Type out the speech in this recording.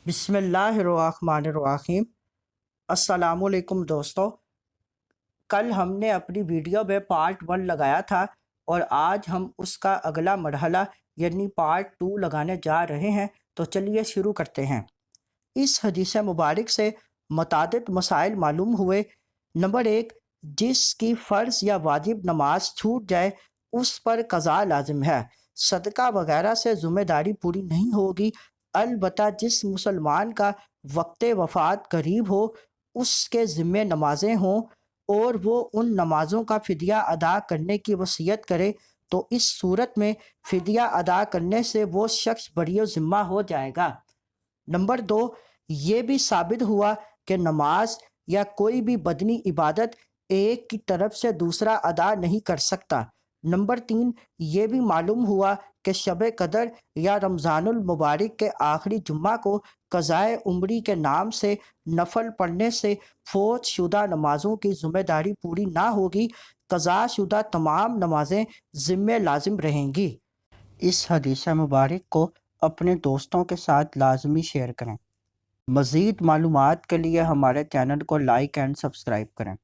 بسم اللہ الرحمن الرحیم۔ السلام علیکم دوستو، کل ہم نے اپنی ویڈیو میں پارٹ 1 لگایا تھا اور آج ہم اس کا اگلا مرحلہ یعنی پارٹ 2 لگانے جا رہے ہیں، تو چلیے شروع کرتے ہیں۔ اس حدیث مبارک سے متعدد مسائل معلوم ہوئے۔ نمبر 1، جس کی فرض یا واجب نماز چھوٹ جائے اس پر قضا لازم ہے، صدقہ وغیرہ سے ذمہ داری پوری نہیں ہوگی، البتہ جس مسلمان کا وقت وفات قریب ہو اس کے ذمہ نمازیں ہوں اور وہ ان نمازوں کا فدیہ ادا کرنے کی وصیت کرے تو اس صورت میں فدیہ ادا کرنے سے وہ شخص بری ذمہ ہو جائے گا۔ نمبر 2، یہ بھی ثابت ہوا کہ نماز یا کوئی بھی بدنی عبادت ایک کی طرف سے دوسرا ادا نہیں کر سکتا۔ نمبر 3، یہ بھی معلوم ہوا کہ شب قدر یا رمضان المبارک کے آخری جمعہ کو قضائے عمری کے نام سے نفل پڑھنے سے فوت شدہ نمازوں کی ذمہ داری پوری نہ ہوگی، قضا شدہ تمام نمازیں ذمہ لازم رہیں گی۔ اس حدیث مبارک کو اپنے دوستوں کے ساتھ لازمی شیئر کریں۔ مزید معلومات کے لیے ہمارے چینل کو لائک اینڈ سبسکرائب کریں۔